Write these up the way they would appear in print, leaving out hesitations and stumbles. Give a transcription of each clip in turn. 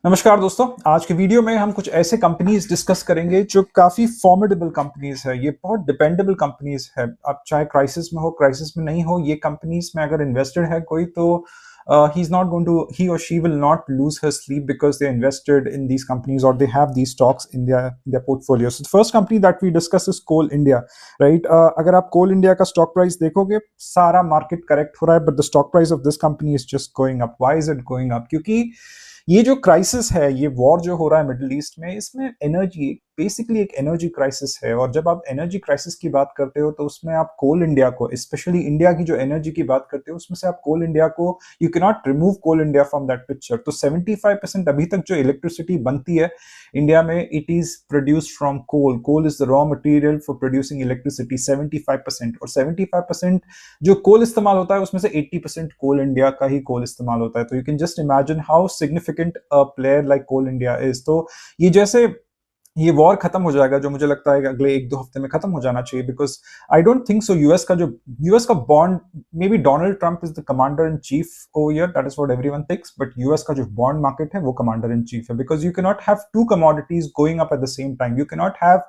नमस्कार दोस्तों। आज के वीडियो में हम कुछ ऐसे कंपनीज डिस्कस करेंगे जो काफी फॉर्मिडेबल कंपनीज है। ये बहुत डिपेंडेबल कंपनीज है। अब चाहे क्राइसिस में हो क्राइसिस में नहीं हो, ये कंपनीज में अगर इन्वेस्टेड है कोई तो he or she will not lose her sleep because they invested in these companies or they have these stocks in their portfolio. So the first company that we discuss is Coal India, right? अगर आप Coal India का stock price देखोगे, सारा market correct हो रहा है, but the stock price of this company is just going up. Why is it going up? क्योंकि ये जो क्राइसिस है, ये वॉर जो हो रहा है मिडिल ईस्ट में, इसमें एनर्जी बेसिकली एक एनर्जी क्राइसिस है। और जब आप एनर्जी क्राइसिस की बात करते हो तो उसमें आप कोल इंडिया को, स्पेशली इंडिया की जो एनर्जी की बात करते हो, उसमें से आप कोल इंडिया को, you can not remove Coal India from that picture. तो 75% अभी तक जो इलेक्ट्रिसिटी बनती है इंडिया में, it is produced from coal. Coal is the raw material for producing electricity 75%। और 75% जो कोल इस्तेमाल होता है उसमें से 80% कोल इंडिया का ही कोल इस्तेमाल होता है। तो you can just imagine how significant a player like Coal India is. तो ये जैसे ये वॉर खत्म हो जाएगा, जो मुझे लगता है कि अगले एक दो हफ्ते में खत्म हो जाना चाहिए, because I don't think so US का bond, may be Donald Trump is the commander in chief over here, that is what everyone thinks, but US का जो बॉन्ड मार्केट है वो कमांडर इन चीफ है। Because you can not have two commodities going up at the same time. You can not have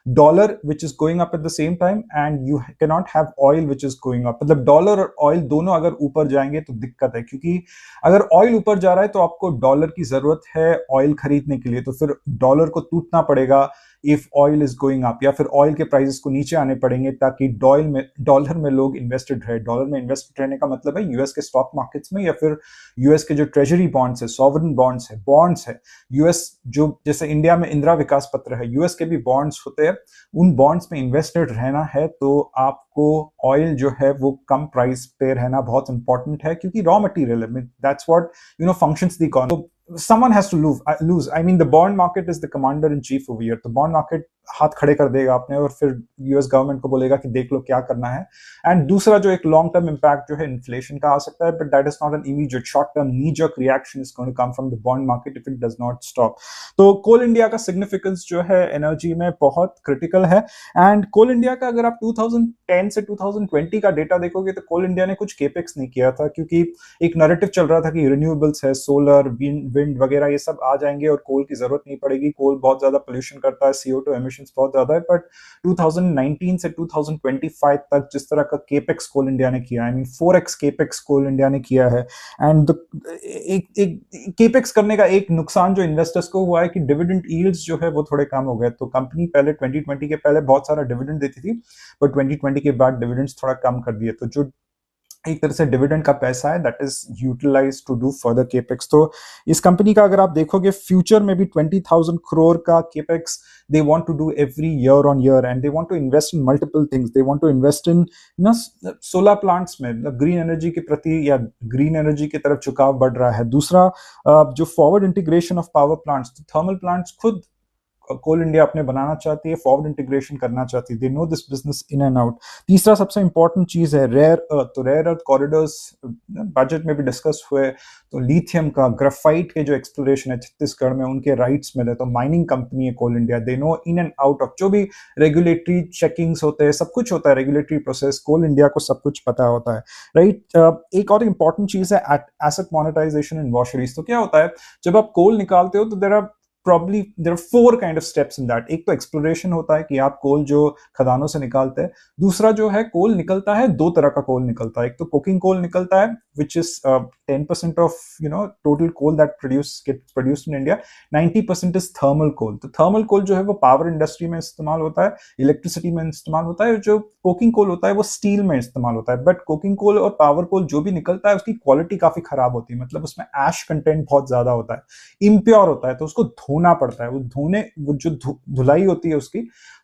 dollar which is going up at the same time and you cannot have oil which is going up। मतलब dollar और oil दोनों अगर ऊपर जाएंगे तो दिक्कत है, क्योंकि अगर ऑयल ऊपर जा रहा है तो आपको डॉलर की जरूरत है ऑयल खरीदने के लिए, तो फिर डॉलर को टूटना पड़ेगा if oil is going up, या फिर ऑयल के प्राइसेस को नीचे आने पड़ेंगे ताकि डॉलर में लोग इन्वेस्टेड रहे। डॉलर में इन्वेस्टेड रहने का मतलब है यूएस के स्टॉक मार्केट्स में, या फिर यूएस के जो ट्रेजरी बॉन्ड्स है, सॉवरन बॉन्ड्स है यूएस, जो जैसे इंडिया में इंदिरा विकास पत्र है, यूएस के भी बॉन्ड्स होते हैं। उन बॉन्ड्स में इन्वेस्टेड रहना है तो आपको ऑयल जो है वो कम प्राइस पे रहना बहुत इंपॉर्टेंट है, क्योंकि रॉ मटेरियल है। That's what functions the economy. Someone has to lose. I mean, the bond market is the commander in chief over here. तो बॉन्ड मार्केट हाथ खड़े कर देगा अपने, और फिर यूएस गवर्नमेंट को बोलेगा कि देख लो क्या करना है। एंड दूसरा जो एक लॉन्ग टर्म इंपैक्ट जो है इन्फ्लेशन का आ सकता है, but that is not an immediate short term knee jerk reaction is going to come from the bond market if it does not stop. तो कोल इंडिया का सिग्निफिकेंस जो है एनर्जी में बहुत क्रिटिकल है। एंड कोल इंडिया का अगर आप 2010 से 2020 का डेटा देखोगे तो कोल इंडिया ने कुछ केपेक्स नहीं किया था, क्योंकि एक नैरेटिव चल रहा था कि रिन्यूएबल्स है, सोलर विंड वगैरह ये सब आ जाएंगे और कोल की जरूरत नहीं पड़ेगी। कोल बहुत ज्यादा पोल्यूशन करता है, CO2 एमिशंस बहुत ज्यादा है। बट 2019 से 2025 तक जिस तरह का केपेक्स कोल इंडिया ने किया, I mean 4x capex Coal India ने किया है। एंड एक केपेक्स करने का एक नुकसान जो इन्वेस्टर्स को हुआ है कि डिविडेंड यील्ड्स जो है वो थोड़े कम हो गए। तो कंपनी पहले 2020 के पहले बहुत सारा डिविडेंड देती थी, बट 2020 के बाद डिविडेंड्स थोड़ा कम कर दिए। तो जो एक तरह से डिविडेंड का पैसा है that is utilise to do further capex. तो इस कंपनी का अगर आप देखोगे फ्यूचर में भी 20,000 करोड़ का capex they want to do every year on year, and they want to invest in multiple things. They want to invest in solar plants में, ग्रीन एनर्जी के प्रति या ग्रीन एनर्जी की तरफ झुकाव बढ़ रहा है। दूसरा जो forward integration of power plants, thermal plants खुद कोल इंडिया अपने बनाना चाहती है, फॉरवर्ड इंटीग्रेशन करना चाहती है। They know this business in and out. तीसरा सबसे इंपॉर्टेंट चीज है रेयर अर्थ। तो रेयर अर्थ कॉरिडोर्स बजट में भी डिस्कस हुए। तो लिथियम का, ग्राफाइट के जो एक्सप्लोरेशन है छत्तीसगढ़ में, उनके राइट्स मिले। तो माइनिंग कंपनी है Coal India, they know in and out of जो भी रेगुलेटरी चेकिंग्स होते हैं, सब कुछ होता है, रेगुलेटरी प्रोसेस, कोल इंडिया को सब कुछ पता होता है, राइट। एक और इंपॉर्टेंट चीज है एसेट मोनेटाइजेशन इन वॉशरीज। तो क्या होता है, जब आप कोल निकालते हो तो there are four kind of steps in that। एक तो एक्सप्लोरेशन होता है कि आप कोल जो खदानों से निकालते हैं। दूसरा जो है, कोल निकलता है, दो तरह का कोल निकलता है। एक तो कोकिंग कोल निकलता है which is 10% of total coal that gets produced in India। 90% is thermal coal। तो थर्मल कोल जो है वो पावर इंडस्ट्री में इस्तेमाल होता है, इलेक्ट्रिसिटी में इस्तेमाल होता है। जो कोकिंग कोल होता है वो स्टील में इस्तेमाल होता है। बट कोकिंग कोल और पावर कोल जो भी निकलता है उसकी क्वालिटी काफी खराब होती है, मतलब उसमें ऐश कंटेंट बहुत ज्यादा होता है, इम्प्योर होता है, तो उसको धोना पड़ता है। वो जो धुलाई होती है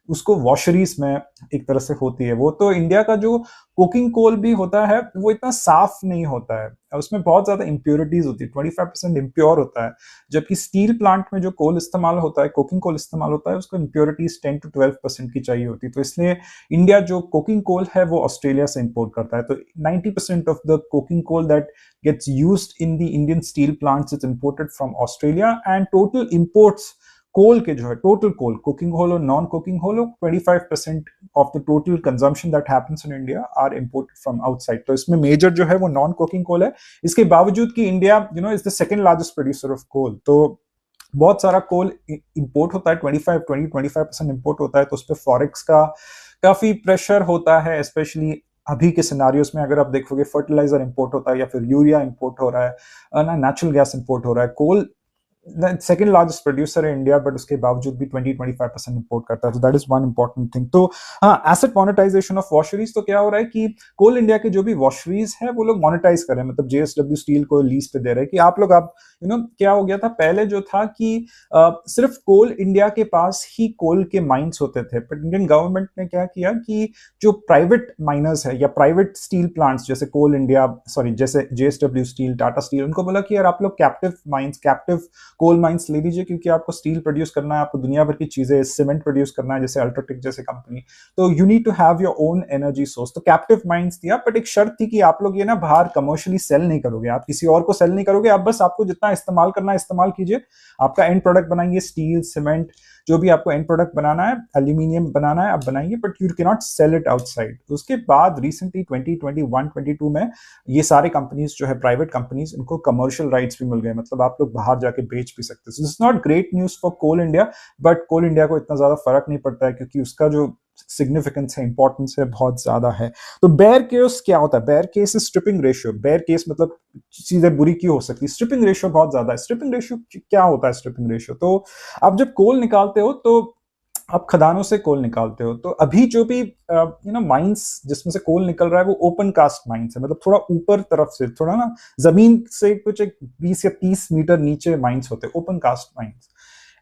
उसको वॉशरीज में एक तरह से होती है। वो तो इंडिया का जो कोकिंग कोल भी होता है वो इतना साफ नहीं होता है, उसमें बहुत ज्यादा इंप्योरिटीज होती है, 25% इम्प्योर होता है। जबकि स्टील प्लांट में जो कोल इस्तेमाल होता है, कोकिंग कोल इस्तेमाल होता है, उसको इंप्योरिटीज 10 to 12% की चाहिए होती है। तो इसलिए इंडिया जो कोकिंग कोल है वो ऑस्ट्रेलिया से इंपोर्ट करता है। तो 90% of the coking coal that gets used in the Indian steel plants is imported from Australia, and total imports coal के जो है, टोटल कोल, कुकिंग होल और non coking coal, 25% of the total consumption that happens in India are imported from outside. तो इसमें major जो है वो non cooking coal है, इसके बावजूद कि India is the second largest producer of coal. तो बहुत सारा कोल इंपोर्ट होता है, 25% इंपोर्ट होता है, तो उस पर फॉरेक्स का काफी प्रेशर होता है, स्पेशली अभी के सिनारियोस में। अगर आप देखोगे फर्टिलाइजर इंपोर्ट होता है या फिर यूरिया इंपोर्ट हो रहा है ना, नेचुरल गैस इंपोर्ट हो रहा है। कोल सेकेंड लार्जेस्ट प्रोड्यूसर है इंडिया, बट उसके बावजूद भी 20-25% इंपोर्ट करता है, तो that is one important thing. तो हाँ, एसेट मोनेटाइजेशन ऑफ वॉशरीज, तो क्या हो रहा है कि कोल इंडिया के जो भी वॉशरीज है वो लोग मोनेटाइज कर रहे हैं, मतलब जेएसडब्ल्यू स्टील को लीज पे दे रहे हैं कि आप लोग, आप क्या हो गया था पहले जो था कि सिर्फ कोल इंडिया के पास ही कोल के माइंस होते थे, बट इंडियन गवर्नमेंट ने क्या किया कि जो प्राइवेट माइनर्स है या प्राइवेट स्टील प्लांट्स जैसे कोल इंडिया, सॉरी जैसे जेएसडब्ल्यू स्टील, टाटा स्टील, उनको बोला कि यार आप लोग captive mines, captive coal mines ले लीजिए, क्योंकि आपको स्टील प्रोड्यूस करना है, आपको दुनिया भर की चीजें, सीमेंट प्रोड्यूस करना है जैसे अल्ट्राटेक जैसे कंपनी, तो you need to have your own energy source. तो कैप्टिव माइंस दिया, बट एक शर्त थी कि आप लोग ये ना बाहर कमर्शियली सेल नहीं करोगे, आप किसी और को सेल नहीं करोगे, आप बस आपको जितना इस्तेमाल करना है इस्तेमाल कीजिए, आपका एंड प्रोडक्ट बनाइए, स्टील, सीमेंट, जो भी आपको एंड प्रोडक्ट बनाना है, एल्यूमिनियम बनाना है, आप बनाइए, but you can not sell it outside. उसके बाद रिसेंटली 2021-22 में ये सारे कंपनीज जो है प्राइवेट कंपनीज, इनको कमर्शियल राइट्स भी मिल गए, मतलब आप लोग बाहर जाके बेच भी सकते हैं। So this is not great news for coal India, but coal India को इतना ज्यादा फर्क नहीं पड़ता है, क्योंकि उसका जो सिग्निफिकेंस है, इंपॉर्टेंस है, बहुत ज्यादा है। तो बेयर केस क्या होता है? Bear case is stripping ratio. Bear case मतलब चीजें बुरी क्यों हो सकती है? स्ट्रिपिंग रेशियो बहुत ज्यादा है। स्ट्रिपिंग रेशियो क्या होता है? स्ट्रिपिंग रेशियो, तो आप जब कोल निकालते हो तो आप खदानों से कोल निकालते हो, तो अभी जो भी माइंस जिसमें से कोल निकल रहा है वो ओपन कास्ट माइंस है, मतलब थोड़ा ऊपर तरफ से, थोड़ा ना जमीन से कुछ एक 20 या 30 मीटर नीचे माइंस होते हैं, open cast mines.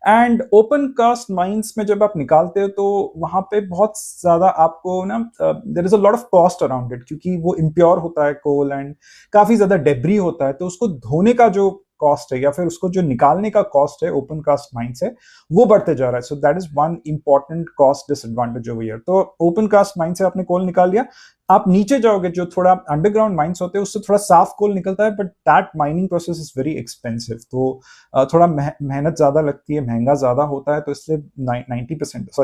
And open cast mines में जब आप निकालते हो तो वहां पे बहुत ज्यादा आपको ना, there is a lot of cost around it, क्योंकि वो इम्प्योर होता है कोल, एंड काफी ज्यादा डेब्री होता है, तो उसको धोने का जो कॉस्ट है या फिर उसको जो निकालने का कॉस्ट है ओपन कास्ट माइन से, वो बढ़ते जा रहा है। So that is one important cost disadvantage over here. तो ओपन कास्ट माइन से आपने कोल निकाल लिया, आप नीचे जाओगे, जो थोड़ा अंडरग्राउंड माइंस होते हैं उससे थोड़ा साफ कोल निकलता है, but that mining process is very expensive, तो थोड़ा मेहनत ज्यादा लगती है, महंगा ज्यादा होता है, तो इसलिए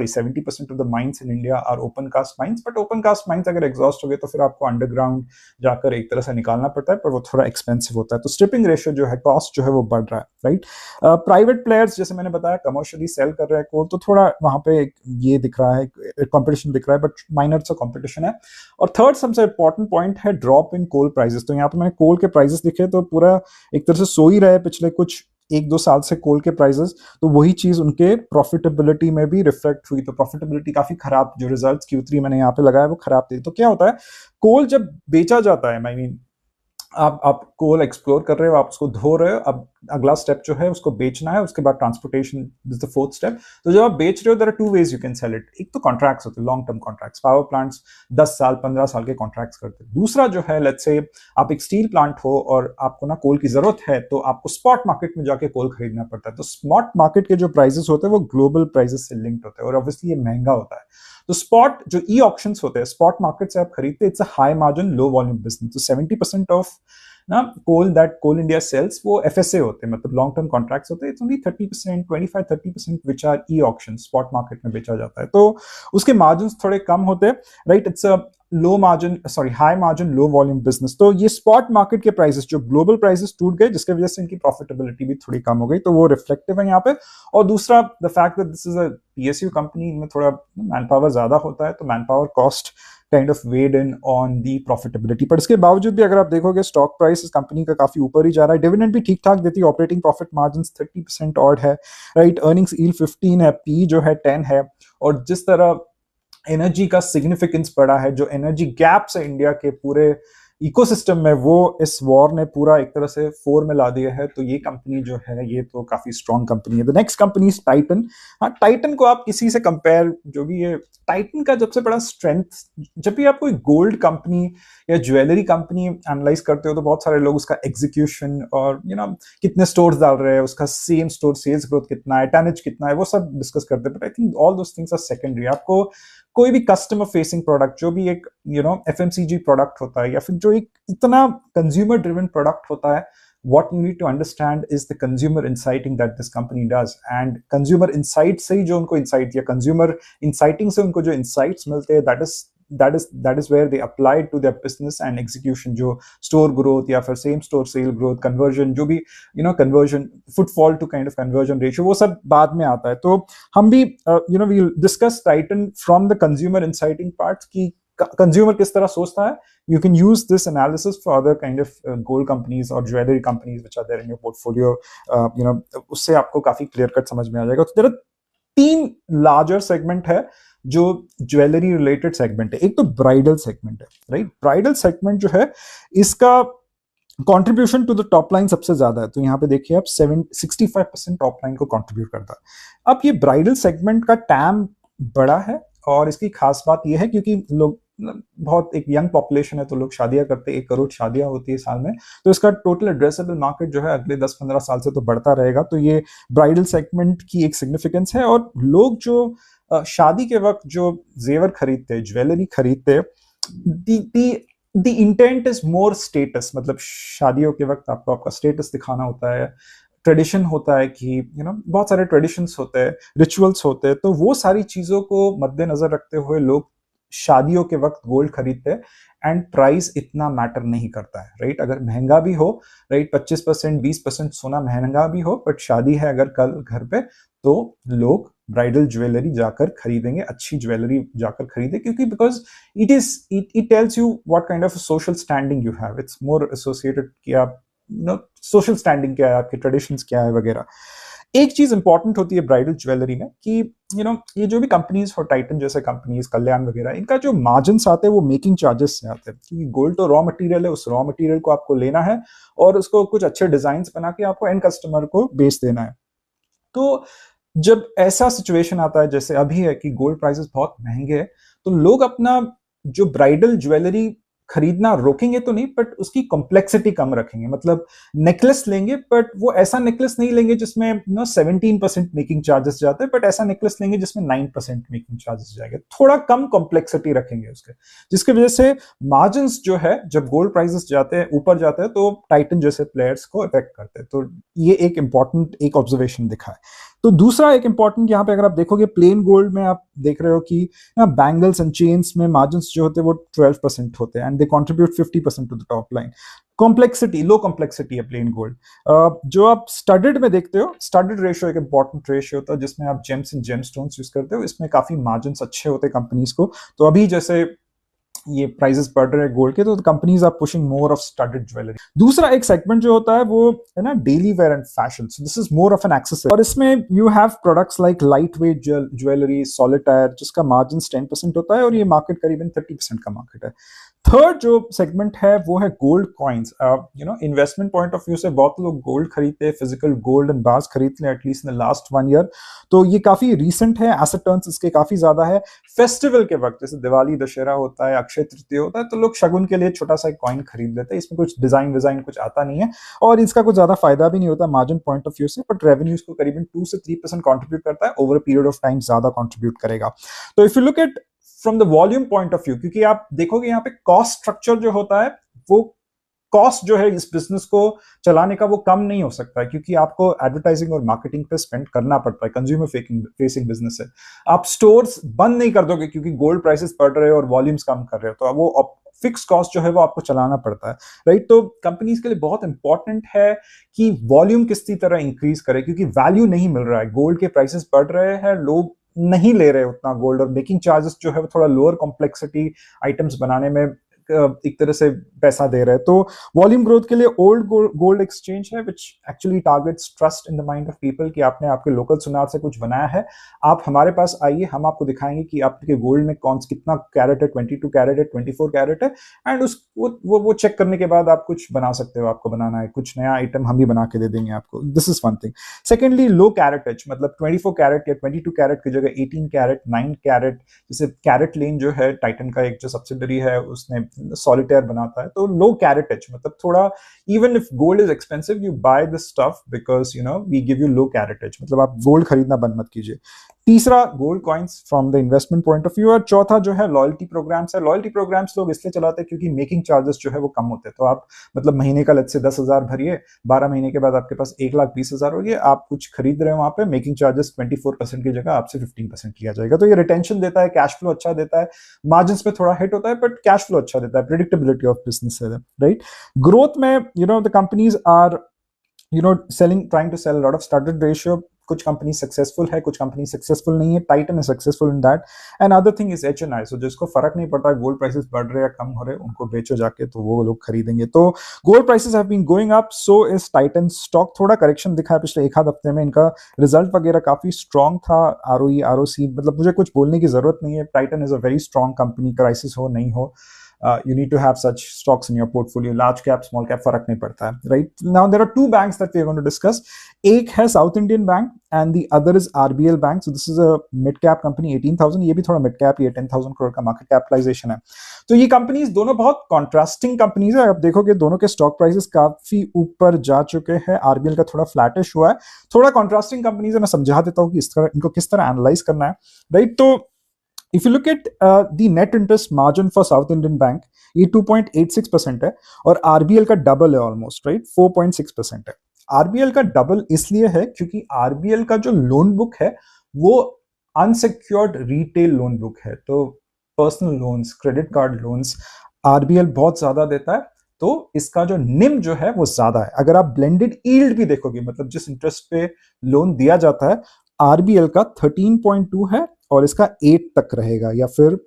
70% of the mines in India are open cast mines. But open cast mines अगर एग्जॉस्ट हो गए तो फिर आपको अंडरग्राउंड जाकर एक तरह से निकालना पड़ता है, पर वो थोड़ा एक्सपेंसिव होता है, तो स्ट्रिपिंग रेशियो जो है, कॉस्ट जो है वो बढ़ रहा है, राइट। प्राइवेट प्लेयर्स जैसे मैंने बताया कमर्शियली सेल कर रहे हैं कोल, तो थोड़ा वहां पे ये दिख रहा है, कॉम्पिटिशन दिख रहा है, बट माइनर सा कॉम्पिटिशन है। और थर्ड सबसे इंपॉर्टेंट पॉइंट है ड्रॉप इन कोल प्राइसेस। तो यहाँ पे मैंने कोल के प्राइसेस दिखे, तो पूरा एक तरह से सो ही रहे पिछले कुछ 1-2 साल से कोल के प्राइसेस, तो वही चीज उनके प्रॉफिटेबिलिटी में भी रिफ्लेक्ट हुई, तो प्रॉफिटेबिलिटी काफी खराब, जो रिजल्ट्स Q3 मैंने यहाँ पे लगाया वो खराब थे। तो क्या होता है, कोल जब बेचा जाता है, आई मीन आप कोल एक्सप्लोर कर रहे हो, आप उसको धो रहे हो, अब अगला स्टेप जो है उसको बेचना है, उसके बाद transportation is the fourth step. तो जब आप बेच रहे हो, there are two ways you can sell it. एक तो कॉन्ट्रैक्ट्स होते हैं, long term contracts, power plants 10 साल 15 साल के कॉन्ट्रैक्ट्स करते हैं। दूसरा जो है, लेट्स से आप एक स्टील प्लांट हो और आपको ना कोल की जरूरत है, तो आपको स्पॉट मार्केट में जाके कोल खरीदना पड़ता है। तो स्पॉट मार्केट के जो प्राइसेस होते हैं वो ग्लोबल प्राइसेस से लिंक्ड होते हैं, और ऑब्वियसली ये महंगा होता है। तो स्पॉट जो ई ऑक्शंस होते हैं, स्पॉट मार्केट से आप खरीदते हैं, it's a high margin low volume business. तो 70% ऑफ ना कोल दैट कोल इंडिया सेल्स वो एफएसए होते हैं, मतलब लॉन्ग टर्म कॉन्ट्रैक्ट्स होते हैं। It's only 30%, 25-30% which R e auction, spot market में बेचा जाता है, तो उसके मार्जिन थोड़े कम होते हैं, right. It's a low margin, sorry high margin low volume business. तो ये स्पॉट मार्केट के प्राइसेस, जो ग्लोबल प्राइसेस टूट गए, जिसकी वजह से इनकी प्रॉफिटेबिलिटी भी थोड़ी कम हो गई, तो वो रिफ्लेक्टिव है यहाँ पे। और दूसरा the fact that this is a PSU company, इनमें थोड़ा मैन पावर ज्यादा होता है, तो manpower cost kind of weighed in on the profitability. पर इसके बावजूद भी अगर आप देखोगे, स्टॉक प्राइस इस कंपनी का काफी ऊपर ही जा रहा है, डिविडेंड भी ठीक ठाक देती है, ऑपरेटिंग प्रॉफिट मार्जिन 30% ऑड है, राइट। अर्निंग्स यील्ड 15 है, पी जो है 10 है। और जिस तरह एनर्जी का सिग्निफिकेंस पड़ा है, जो एनर्जी गैप्स है इंडिया के पूरे इकोसिस्टम में, वो इस वॉर ने पूरा एक तरह से फोर में ला दिया है। तो ये कंपनी जो है, ये तो काफी स्ट्रॉन्ग कंपनी है। The next company is Titan. हाँ, टाइटन को आप किसी से कंपेयर, जो भी ये टाइटन का सबसे बड़ा स्ट्रेंथ, जब भी आप कोई गोल्ड कंपनी या ज्वेलरी कंपनी एनालाइज करते हो, तो बहुत सारे लोग उसका एग्जीक्यूशन और कितने स्टोर्स डाल रहे हैं, उसका सेम स्टोर सेल्स ग्रोथ कितना है, टनेज कितना है, वो सब डिस्कस करते हैं। But I think all those things are secondary. आपको कोई भी कस्टमर फेसिंग प्रोडक्ट, जो भी एक एफएमसीजी प्रोडक्ट होता है, या फिर जो एक इतना कंज्यूमर ड्रिवन प्रोडक्ट होता है, what you need to understand is the consumer inciting that this company does, and consumer insight से ही जो उनको insight या consumer inciting से उनको जो insights मिलते हैं, that is that is where they applied to their business and execution, जो स्टोर ग्रोथ या फिर same store sale growth, conversion, जो भी conversion, footfall to kind of conversion ratio, वो सब बाद में आता है। तो हम भी we discuss Titan from the consumer insighting part की कंज्यूमर किस तरह सोचता है। You can use this analysis for other kind of gold companies or jewelry companies which are there in your portfolio. उससे आपको काफी क्लियर कट समझ में आ जाएगा। तो 3 लार्जर सेगमेंट है जो ज्वेलरी रिलेटेड सेगमेंट है। एक तो ब्राइडल सेगमेंट है, राइट। ब्राइडल सेगमेंट जो है इसका contribution to the top line सबसे ज्यादा है। तो यहाँ पे देखिए आप 65% टॉप लाइन को कंट्रीब्यूट करता है। अब ये ब्राइडल सेगमेंट का टैम बड़ा है और इसकी खास बात यह है क्योंकि लोग बहुत एक यंग पॉपुलेशन है, तो लोग शादियां करते हैं, 1 करोड़ शादियां होती है साल में, तो इसका टोटल एड्रेसेबल मार्केट जो है अगले 10-15 साल से तो बढ़ता रहेगा। तो ये ब्राइडल सेगमेंट की एक सिग्निफिकेंस है। और लोग जो शादी के वक्त जो जेवर खरीदते, ज्वेलरी खरीदते, the intent is more status, मतलब शादियों के वक्त आपको आपका स्टेटस दिखाना होता है, ट्रेडिशन होता है कि बहुत सारे ट्रेडिशंस होते हैं, रिचुअल्स होते हैं, तो वो सारी चीजों को मद्देनजर रखते हुए लोग शादियों के वक्त गोल्ड खरीदते हैं। एंड प्राइस इतना मैटर नहीं करता है, राइट। अगर महंगा भी हो, राइट, 25% 20% सोना महंगा भी हो, बट शादी है अगर कल घर पे, तो लोग ब्राइडल ज्वेलरी जाकर खरीदेंगे, अच्छी ज्वेलरी जाकर खरीदे, क्योंकि because it tells you what kind of social standing you have. It's more associated कि आप सोशल स्टैंडिंग क्या है, आपके ट्रेडिशंस क्या है वगैरह। एक चीज इंपॉर्टेंट होती है ब्राइडल ज्वेलरी में कि ये जो भी कंपनीज हो, टाइटन जैसे कंपनीज, कल्याण वगैरह, इनका जो मार्जिन्स आते हैं वो मेकिंग चार्जेस से आते हैं, क्योंकि गोल्ड तो रॉ मटेरियल है, उस रॉ मटेरियल को आपको लेना है और उसको कुछ अच्छे डिजाइन बना के आपको एंड कस्टमर को बेच देना है। तो जब ऐसा सिचुएशन आता है जैसे अभी है कि गोल्ड प्राइसेस बहुत महंगे हैं, तो लोग अपना जो ब्राइडल ज्वेलरी खरीदना रोकेंगे तो नहीं, बट उसकी कॉम्प्लेक्सिटी कम रखेंगे। मतलब नेकलेस लेंगे, बट वो ऐसा नेकलेस नहीं लेंगे जिसमें 17% मेकिंग चार्जेस जाते हैं, बट ऐसा नेकलेस लेंगे जिसमें 9% मेकिंग चार्जेस जाएंगे। थोड़ा कम कॉम्प्लेक्सिटी रखेंगे उसके, जिसकी वजह से मार्जिन जो है जब गोल्ड प्राइसेस जाते हैं, ऊपर जाते हैं, तो टाइटन जैसे प्लेयर्स को इफेक्ट करते हैं। तो ये एक इंपॉर्टेंट एक ऑब्जर्वेशन दिखा है। तो दूसरा एक इंपॉर्टेंट यहाँ पे अगर आप देखोगे, प्लेन गोल्ड में आप देख रहे हो कि बैंगल्स एंड चेन्स में मार्जिन्स जो होते हैं वो 12% होते हैं, and they contribute 50% to the top line. Complexity, low complexity है प्लेन गोल्ड। जो आप स्टडेड में देखते हो, स्टडेड रेशियो एक इंपॉर्टेंट रेशियो होता है जिसमें आप जेम्स एंड जेमस्टोन्स यूज करते हो, इसमें काफी मार्जिन्स अच्छे होते हैं कंपनीज को। तो अभी जैसे ये प्राइसेस बढ़ रहे हैं गोल्ड के, तो companies are pushing more of studded jewellery. दूसरा एक सेगमेंट जो होता है वो है ना daily wear and fashion. So this is more of an accessory, और इसमें you have products like light weight jewellery, solitaire, जिसका मार्जिन 10% होता है और ये मार्केट करीबन 30% का मार्केट है। थर्ड जो सेगमेंट है वो है gold coins. Investment point of view से बहुत लोग गोल्ड खरीदते हैं, फिजिकल गोल्ड एंड बार्स खरीदते हैं at least in the last 1 year. तो ये काफी रिसेंट है, एसेट टर्न्स इसके काफी ज्यादा है। फेस्टिवल के वक्त जैसे दिवाली, दशहरा होता है, अक्षय तृतीया होता है, तो लोग शगुन के लिए छोटा सा कॉइन खरीद लेते हैं। इसमें कुछ डिजाइन विजाइन कुछ आता नहीं है और इसका कुछ ज्यादा फायदा भी नहीं होता मार्जिन पॉइंट ऑफ व्यू से, बट रेवेन्यूज को करीबन 2 से 3% कॉन्ट्रीब्यूट करता है, over a period of time ज्यादा कॉन्ट्रीब्यूट करेगा। तो if you look at from the volume point of view, क्योंकि आप देखोगे यहाँ पे कॉस्ट स्ट्रक्चर जो होता है, वो कॉस्ट जो है इस बिजनेस को चलाने का वो कम नहीं हो सकता है, क्योंकि आपको एडवर्टाइजिंग और मार्केटिंग पे स्पेंड करना पड़ता है। कंज्यूमर फेसिंग बिजनेस है, आप स्टोर्स बंद नहीं कर दोगे क्योंकि गोल्ड प्राइसेस बढ़ रहे हो और वॉल्यूम्स कम कर रहे हो, तो वो फिक्स कॉस्ट जो है वो आपको चलाना पड़ता है, राइट। तो कंपनीज के लिए बहुत इंपॉर्टेंट है कि वॉल्यूम किसी तरह इंक्रीज करे, क्योंकि वैल्यू नहीं मिल रहा है, गोल्ड के प्राइसेस बढ़ रहे हैं, लोग नहीं ले रहे उतना गोल्ड, और मेकिंग चार्जेस जो है वो थोड़ा लोअर कॉम्प्लेक्सिटी आइटम्स बनाने में एक तरह से पैसा दे रहे हैं। तो वॉल्यूम ग्रोथ के लिए ओल्ड गोल्ड एक्सचेंज है which actually targets trust in the mind of people कि आपने आपके लोकल सुनार से कुछ बनाया है, आप हमारे पास आइए, हम आपको दिखाएंगे कि आपके गोल्ड में कौन कितना कैरेट है, 22 कैरेट है, 24 कैरेट है, एंड उस वो चेक करने के बाद आप कुछ बना सकते हो। आपको बनाना है कुछ नया आइटम, हम भी बना के दे देंगे आपको। This is one thing. Secondly, low caratage, मतलब 24 कैरेट या 22 कैरेट की जगह 18 कैरेट, 9 कैरेट, जैसे कैरेट लेन जो है टाइटन का एक जो सब्सिडरी है उसने सॉलिटेयर बनाता है, तो लो कैरेटेज, मतलब थोड़ा even if gold is expensive, you buy this stuff because we give you low caratage, मतलब आप गोल्ड खरीदना बंद मत कीजिए। तीसरा gold coins from the investment point of view, और चौथा जो है लॉयल्टी प्रोग्राम्स है। लॉयल्टी प्रोग्राम्स लोग इसलिए चलाते हैं क्योंकि मेकिंग चार्जेस जो है वो कम होते हैं। तो आप मतलब महीने का लेट्स से 10,000 भरिए, 12 महीने के बाद आपके पास 1,20,000 हो गया, आप कुछ खरीद रहे हो वहां पे, मेकिंग चार्जेस 24% की जगह आपसे 15% लिया जाएगा। तो ये रिटेंशन देता है, कैश फ्लो अच्छा देता है, मार्जिन पे थोड़ा हिट होता है बट कैश फ्लो अच्छा देता है, प्रिडिक्टेबिलिटी ऑफ बिजनेस है, राइट। ग्रोथ में the companies are trying to sell a lot of started ratio. कुछ कंपनी सक्सेसफुल है, कुछ कंपनी सक्सेसफुल नहीं है। Titan is successful in that. And other thing is एच&आई। सो जिसको फर्क नहीं पड़ता गोल्ड प्राइसेस बढ़ रहे या कम हो रहे, उनको बेचो जाके, तो वो लोग खरीदेंगे। तो gold prices have been going up, so is Titan stock. थोड़ा करेक्शन दिखा है पिछले एक आध हफ्ते में। इनका रिजल्ट वगैरह काफी स्ट्रॉन्ग था, आरओई आरओसी, मतलब मुझे कुछ बोलने की जरूरत नहीं है। Titan is a very strong company, crisis हो नहीं हो, you need to have such stocks in your portfolio. Large cap, small cap, फर्क नहीं पड़ता है, right? Now there are two banks that we are going to discuss. एक है South Indian Bank and the other is RBL Bank. So this is a mid cap company, 18,000. ये भी थोड़ा mid cap, ये 10,000 करोड़ का market capitalization है। तो ये कंपनीज दोनों बहुत कॉन्ट्रास्टिंग कंपनीज है। आप देखोगे दोनों के स्टॉक प्राइसेस काफी ऊपर जा चुके हैं। आरबीएल का थोड़ा फ्लैटिश हुआ है। थोड़ा कॉन्ट्रास्टिंग कंपनीज है, मैं समझा देता हूँ कि इनको किस तरह एनालाइज करना है, राइट। तो if you look at the net interest margin for South Indian Bank, ये 2.86% है, और आरबीएल का डबल है ऑलमोस्ट, राइट, 4.6% है। आरबीएल का डबल इसलिए है क्योंकि आरबीएल का जो लोन बुक है वो अनसिक्योर्ड रिटेल लोन बुक है। तो personal loans, credit card loans RBL बहुत ज्यादा देता है, तो इसका जो निम जो है वो ज्यादा है। अगर आप ब्लेंडेड यील्ड भी देखोगे, मतलब जिस इंटरेस्ट पे लोन दिया जाता है, आरबीएल का 13.2 है और इसका 8 तक रहेगा, या फिर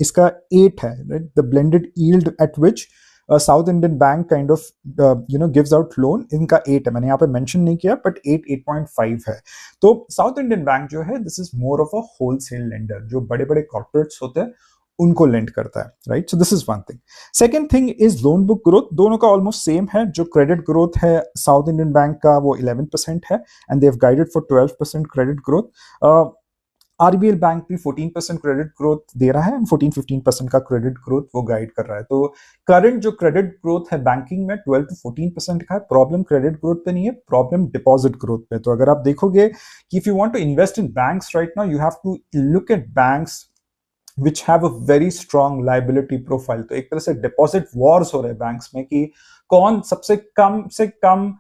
इसका 8 है, right. The blended yield eight which south Indian bank kind of gives out loan, इनका 8 है। मैंने यहाँ पे मेंशन नहीं किया बट 8.5 है। तो साउथ इंडियन बैंक जो है this is more of a wholesale lender, जो बड़े बड़े कॉर्पोरेट्स होते हैं उनको लेंड करता है, right. So this is one thing. Second thing is loan book growth. दोनों का ऑलमोस्ट सेम है। जो क्रेडिट ग्रोथ है साउथ इंडियन बैंक का वो 11% है and they have guided for 12% credit growth. RBL bank भी 14% क्रेडिट ग्रोथ दे रहा है एंड 14-15% का क्रेडिट ग्रोथ वो गाइड कर रहा है। तो करंट जो क्रेडिट ग्रोथ है बैंकिंग में 12 to 14% का है। प्रॉब्लम क्रेडिट ग्रोथ पे नहीं है, प्रॉब्लम डिपॉजिट ग्रोथ पे। तो अगर आप देखोगे कि if you want to invest in banks right now, you have to look at banks which have a very strong liability profile। तो एक तरह से डिपॉजिट वॉर्स हो रहे हैं बैंक्स में कि कौन सबसे कम से कम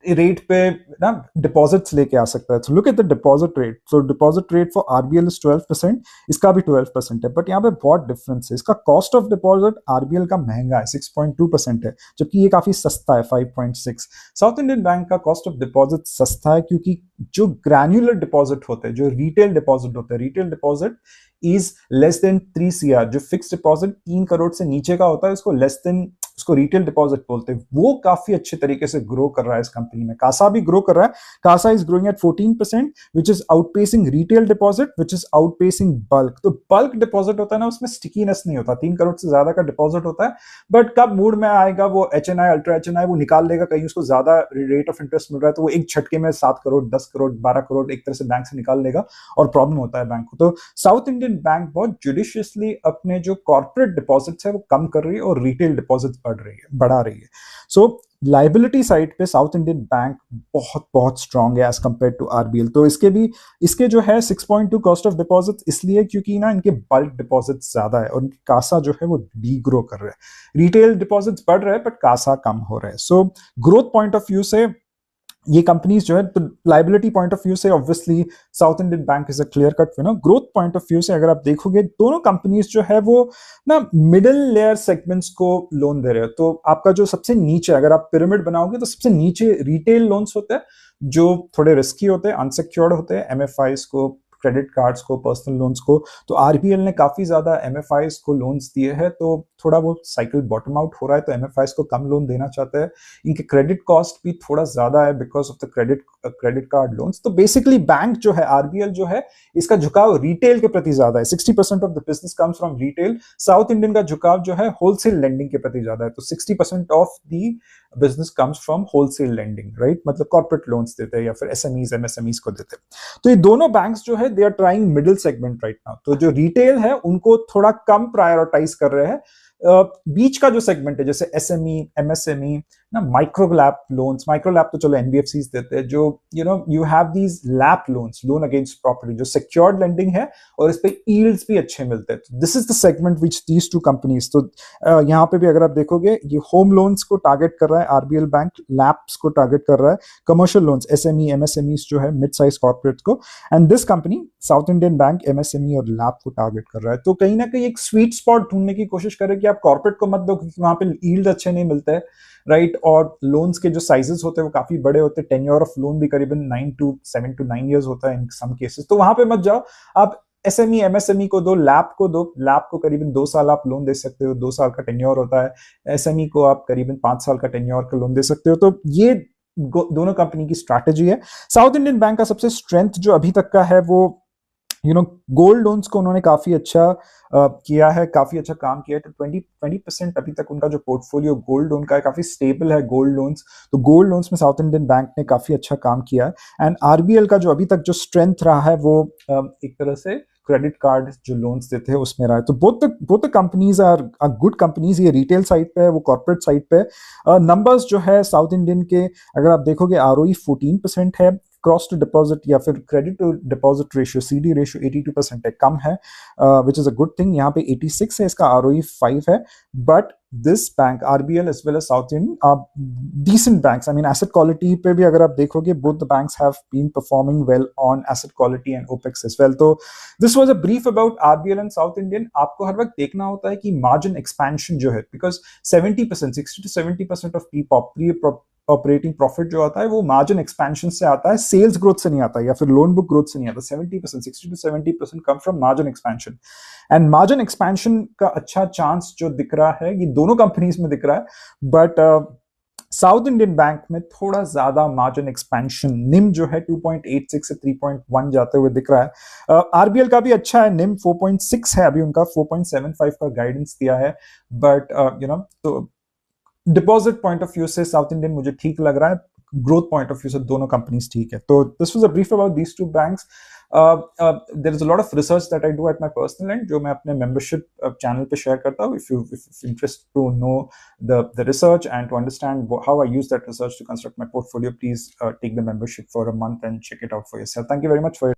रेट पे ना डिपॉजिट्स लेके आ सकता है। तो look at the deposit rate. तो deposit rate for RBL is 12%, इसका भी 12% है, बट यहाँ पे बहुत डिफरेंस है। इसका कॉस्ट ऑफ डिपॉजिट आरबीएल का महंगा है, 6.2% है, जबकि ये काफी सस्ता है, 5.6। साउथ इंडियन बैंक का कॉस्ट ऑफ डिपॉजिट सस्ता है क्योंकि जो ग्रैन्युलर डिपॉजिट होते हैं, जो रिटेल डिपॉजिट होते हैं, retail deposit is less than 3 CR। जो फिक्स डिपॉजिट 3 करोड़ से नीचे का होता है उसको लेस देन, उसको रिटेल डिपॉजिट बोलते हैं। वो काफी अच्छे तरीके से ग्रो कर रहा है इस कंपनी में। कासा भी ग्रो कर रहा है। CASA is growing at 14%, which is outpacing retail deposit, which is outpacing bulk. तो बल्क डिपॉजिट होता है ना, उसमें स्टिकीनेस नहीं होता। 3 करोड़ से ज्यादा का डिपॉजिट होता है, बट कब मूड में आएगा वो एच&आई, अल्ट्रा एच&आई वो निकाल लेगा, कहीं उसको ज्यादा रेट ऑफ इंटरेस्ट मिल रहा है तो वो एक झटके में 7 करोड़, 10 करोड़, 12 करोड़ एक तरह से बैंक से निकाल लेगा और प्रॉब्लम होता है बैंक को। तो साउथ इंडियन बैंक बहुत जुडिशियसली अपने जो कॉर्पोरेट डिपॉजिट्स है वो कम कर रही है और रिटेल डिपॉजिट्स बढ़ा रही है। सो लाइबिलिटी साइड पे साउथ इंडियन बैंक बहुत बहुत स्ट्रांग है एज कंपेयर टू आरबीएल। तो इसके जो है 6.2 कॉस्ट ऑफ डिपॉजिट, इसलिए क्योंकि ना इनके बल्क डिपॉजिट ज्यादा है और कासा जो है वो डी ग्रो कर रहे हैं। रिटेल डिपॉजिट्स बढ़ रहे हैं बट कासा कम हो रहा है। So growth point of view से ये कंपनीज जो है, तो लाइबिलिटी पॉइंट ऑफ व्यू से obviously south Indian bank is a clear cut winner. Growth point of view से अगर आप देखोगे दोनों कंपनीज जो है वो ना मिडिल लेयर सेगमेंट्स को लोन दे रहे हो। तो आपका जो सबसे नीचे, अगर आप पिरामिड बनाओगे तो सबसे नीचे रिटेल लोन्स होते हैं जो थोड़े रिस्की होते हैं, अनसिक्योर्ड होते हैं, एमएफआईज को, क्रेडिट कार्ड्स को, पर्सनल लोन्स को। तो आरबीएल ने काफी ज्यादा एमएफआईज को लोन्स दिए हैं, तो थोड़ा वो साइकिल बॉटम आउट हो रहा है, तो एमएफआईज को कम लोन देना चाहते हैं। इनके क्रेडिट कॉस्ट भी थोड़ा ज्यादा है because of the credit card loans. तो बेसिकली बैंक जो है, आरबीएल जो है, इसका झुकाव रिटेल के प्रति ज्यादा है। 60% of the business comes from retail. South Indian का झुकाव जो है होलसेल लेंडिंग के प्रति ज्यादा है। तो 60% of the business comes from wholesale lending, right, मतलब कॉर्पोरेट लोन्स देते हैं या फिर एसएमईज, एमएसएमईज को देते हैं। तो ये दोनों बैंक्स जो है they are trying middle segment right now. तो जो रिटेल है उनको थोड़ा कम प्रायोरिटाइज कर रहे हैं। बीच का जो सेगमेंट है जैसे एसएमई, एमएसएमई ना माइक्रो लैप तो चलो एनबीएफसीज देते हैं, जो you have these lap loans, loan against property, जो सिक्योर्ड लेंडिंग है और इस पे यील्ड्स भी अच्छे मिलते हैं। This is the segment which these two companies, तो यहाँ पे भी अगर आप देखोगे ये होम लोन्स को टारगेट कर रहा है आरबीएल बैंक, लैप्स को टारगेट कर रहा है, कमर्शियल लोन्स एसएमई एमएसएमईज जो है मिड साइज कॉर्पोरेट को, and this company south Indian bank MSME और लैप को टारगेट कर रहा है। तो कहीं ना कहीं एक स्वीट स्पॉट ढूंढने की कोशिश करें कि आप कॉर्पोरेट को मत दो क्योंकि वहां पे यील्ड अच्छे नहीं मिलते हैं, राइट, और लोन्स के जो साइजेस होते हैं वो काफी बड़े होते हैं, टेन्योर ऑफ लोन भी करीबन 7 to 9 years होता है इन सम केसेस, तो वहां पे मत जाओ। आप एसएमई एमएसएमई को दो, लैप को दो, लैप को करीबन 2 साल आप लोन दे सकते हो, 2 साल का टेन्योर होता है, एसएमई को आप करीबन 5 साल का टेन्योर का लोन दे सकते हो। तो ये दोनों कंपनी की स्ट्रैटेजी है। साउथ इंडियन बैंक का सबसे स्ट्रेंथ जो अभी तक का है वो गोल्ड लोन्स को उन्होंने काफी अच्छा किया है, काफी अच्छा काम किया है। तो 20% अभी तक उनका जो पोर्टफोलियो गोल्ड लोन का है काफी स्टेबल है गोल्ड लोन्स, तो गोल्ड लोन्स में साउथ इंडियन बैंक ने काफी अच्छा काम किया है। एंड आरबीएल का जो अभी तक जो स्ट्रेंथ रहा है वो एक तरह से क्रेडिट कार्ड जो लोन्स देते हैं उसमें रहा है। तो both the companies are good companies. ये रिटेल साइड पे है, वो कॉर्पोरेट साइड पे है। नंबर्स जो है साउथ इंडियन के अगर आप देखोगे ROE 14% है, क्रॉस टू डिपॉजिट या फिर credit to deposit ratio CD ratio 82% है, कम है, which is a good thing. यहाँ पे 86 है, इसका ROE 5 है। But this bank RBL as well as South Indian decent banks, I mean asset quality पे भी अगर आप देखोगे both the banks have been performing well on asset quality and OPEX as well। तो this was a brief about RBL and South Indian। आपको हर वक्त देखना होता है कि margin expansion जो है, because 70% 60 to 70% of operating profit जो आता है वो मार्जिन एक्सपेंशन से आता है, सेल्स ग्रोथ से नहीं आता या फिर लोन बुक ग्रोथ से नहीं आता। 70% 60 to 70% come from margin expansion, and margin expansion का अच्छा चांस जो दिख रहा है ये दोनों कंपनीज में दिख रहा है। बट साउथ इंडियन बैंक में थोड़ा ज्यादा मार्जिन एक्सपेंशन, निम जो है 2.86 से 3.1 जाते हुए दिख रहा है। आरबीएल का भी अच्छा है, निम 4.6 है, अभी उनका 4.75 का गाइडेंस दिया है। बट तो डिपॉजिट पॉइंट ऑफ व्यू से साउथ इंडियन मुझे ठीक लग रहा है, ग्रोथ पॉइंट ऑफ व्यू से दोनों कंपनीज ठीक है। तो this was a brief about these two banks. There is a lot of research that I do at my personal end, जो मैं अपने मेंबरशिप चैनल पे शेयर करता हूँ। If you interest to know the research and to understand how I use that research to construct my portfolio, please take the membership for a month and check it out for yourself. Thank you very much for